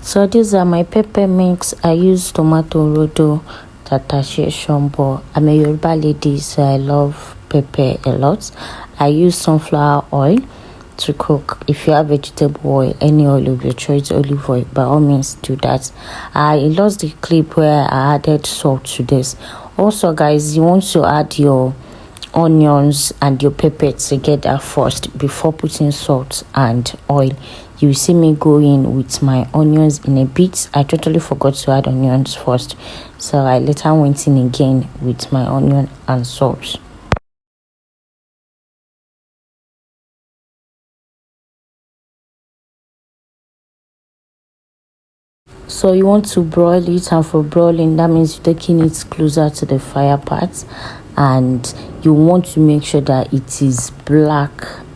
So these are my pepper mix. I use tomato rodo, tatashe shombo. I'm a Yoruba lady, so I love pepper a lot. I use sunflower oil to cook. If you have vegetable oil, any oil of your choice, olive oil, by all means do that. I lost the clip where I added salt to this. Also, guys, you want to add your onions and your pepper together first before putting salt and oil. You see me go in with my onions in a bit. I totally forgot to add onions first, so I later went in again with my onion and salt. So you want to broil it, and for broiling, that means you're taking it closer to the fire part, and you want to make sure that it is black,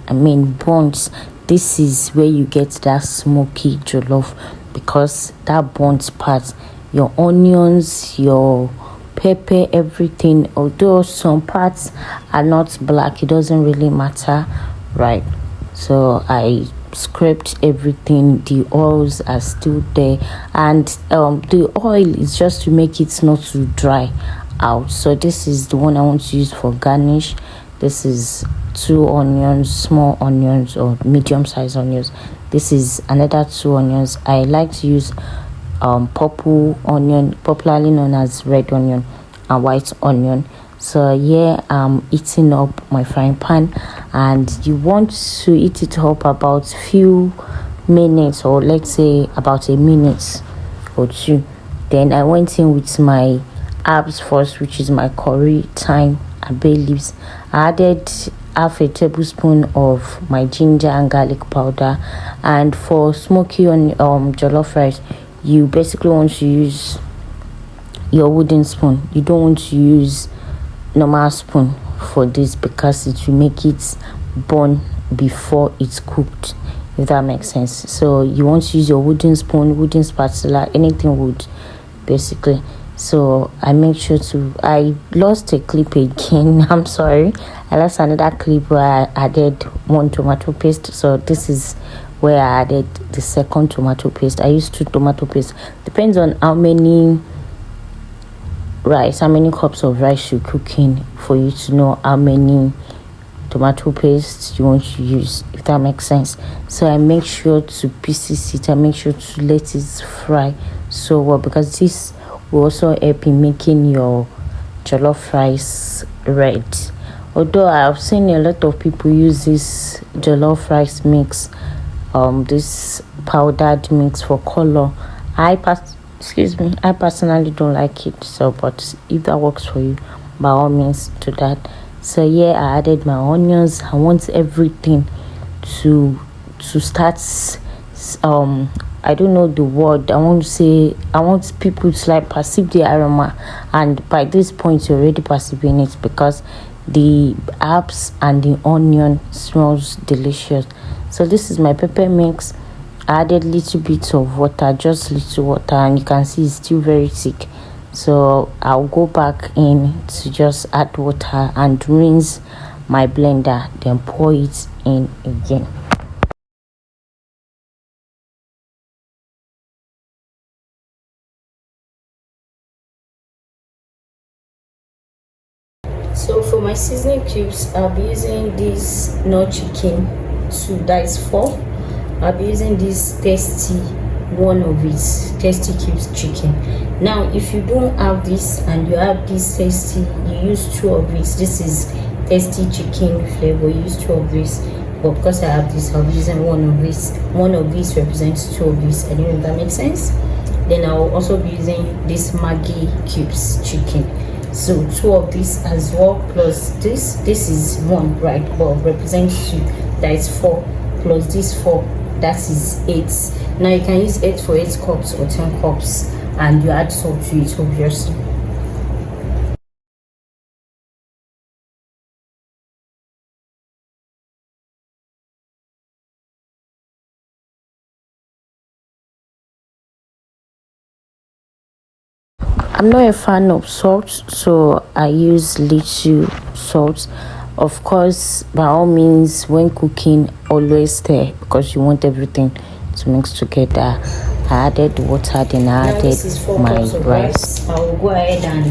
burnt. This is where you get that smoky jollof, because that burnt part, your onions, your pepper, everything, although some parts are not black, it doesn't really matter, right? So I scraped everything. The oils are still there, and the oil is just to make it not too dry out. So this is the one I want to use for garnish. This is 2 onions, small onions or medium sized onions. This is another 2 onions. I like to use purple onion, popularly known as red onion, and white onion. So here I'm heating up my frying pan, and you want to heat it up about few minutes, or let's say about a minute or two. Then I went in with my herbs first, which is my curry, thyme and bay leaves. I added half a tablespoon of my ginger and garlic powder. And for smoky on jollof rice, you basically want to use your wooden spoon. You don't want to use normal spoon for this, because it will make it burn before it's cooked, if that makes sense. So you want to use your wooden spoon, wooden spatula, anything wood basically. So I make sure to, I lost a clip again. I'm sorry, I lost another clip where I added 1 tomato paste. So this is where I added the second tomato paste. I used 2 tomato paste. Depends on how many cups of rice you're cooking, for you to know how many tomato paste you want to use, if that makes sense. So I make sure to pieces it. I make sure to let it fry so well, because this will also help in making your jollof rice red. Although I've seen a lot of people use this jollof rice mix, this powdered mix for color. I personally don't like it, so but if that works for you, by all means do that. So yeah, I added my onions. I want everything to start I don't know the word. I want people to like perceive the aroma, and by this point you're already perceiving it, because the herbs and the onion smells delicious. So this is my pepper mix. I added little bit of water, just little water, and you can see it's still very thick. So I'll go back in to just add water and rinse my blender, then pour it in again. So for my seasoning cubes, I'll be using this no chicken 2, that is 4. I'll be using this tasty cubes chicken. Now if you don't have this and you have this tasty, you use 2 of it. This is tasty chicken flavor, you use 2 of this, but because I have this, I'll be using 1 of this. 1 of these represents 2 of this. I don't know if that makes sense. Then I'll also be using this Maggi cubes chicken, so 2 of this as well, plus this is 1, right, but represents 2, that is 4, plus this 4, that is 8. Now you can use 8 for 8 cups or 10 cups, and you add salt to it, obviously. I'm not a fan of salt, so I use little salt. Of course, by all means, when cooking, always stir because you want everything to mix together. I added water, then I added my rice. I will go ahead and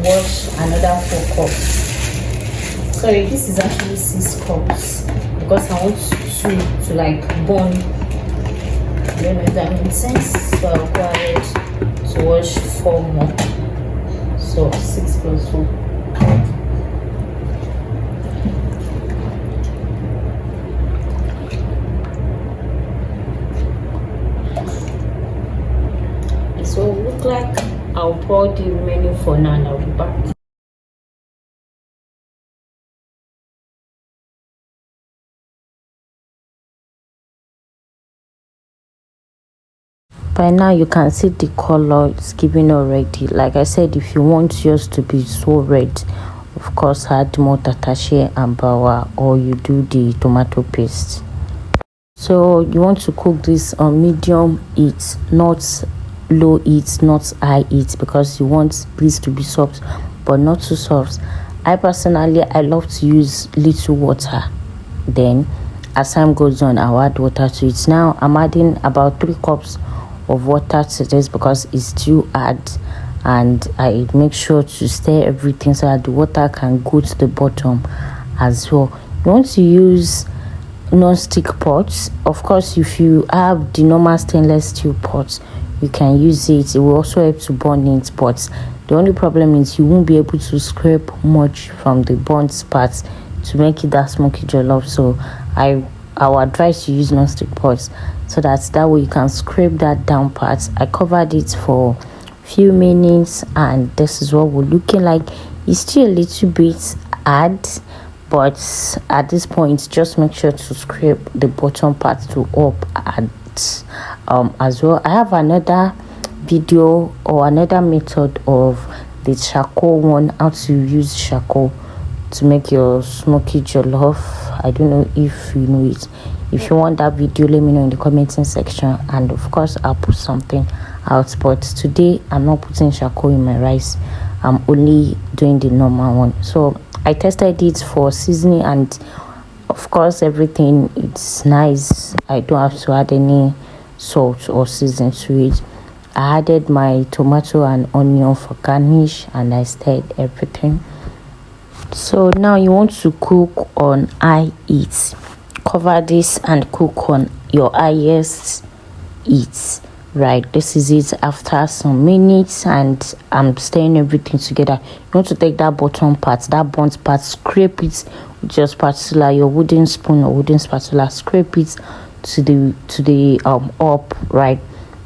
wash another 4 cups. Sorry, this is actually 6 cups because I want to like burn. I don't know if that makes sense. So I'll go ahead to wash 4 more. So 6 plus 4. So it look like I'll pour the remaining for now and I'll be back. By now you can see the color it's giving already. Like I said, if you want yours to be so red, of course add more tatache and bawa, or you do the tomato paste. So you want to cook this on medium heat, not low heat, not high heat, because you want this to be soft but not too soft. I personally love to use little water, then as time goes on I'll add water to it. Now I'm adding about 3 cups of water to this because it's too hard, and I make sure to stir everything so that the water can go to the bottom as well. You want to use non-stick pots. Of course, if you have the normal stainless steel pots, you can use it. It will also help to burn it, but the only problem is you won't be able to scrape much from the burnt parts to make it that smoky jollof. So I would advise you use non-stick pots so that way you can scrape that down part. I covered it for a few minutes, and this is what we're looking like. It's still a little bit hard, but at this point just make sure to scrape the bottom part to up and as well. I have another video or another method of the charcoal one, how to use charcoal to make your smoky jollof. I don't know if you know it. If you want that video, let me know in the commenting section, and of course I'll put something out. But today I'm not putting charcoal in my rice, I'm only doing the normal one. So I tested it for seasoning, and of course everything it's nice. I don't have to add any salt or season to it. I added my tomato and onion for garnish, and I stirred everything. So now you want to cook on high heat. Cover this and cook on your highest heat. Right, this is it after some minutes, and I'm stirring everything together. You want to take that bottom part, that burnt part, scrape it with your spatula, your wooden spoon or wooden spatula, scrape it to the up, right?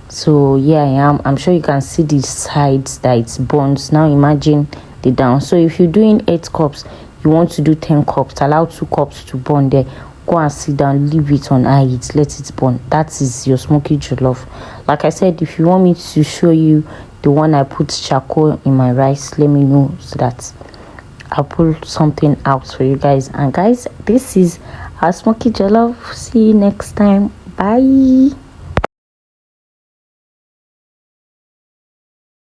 So yeah, I'm sure you can see the sides that it's burnt. Now imagine the down. So if you're doing 8 cups, you want to do 10 cups, allow 2 cups to burn there. Go and sit down, leave it on high heat, let it burn. That is your smoky jollof. Like I said, if you want me to show you the one I put charcoal in my rice, let me know so that I'll pull something out for you guys. And guys, this is our smoky jollof. See you next time. Bye.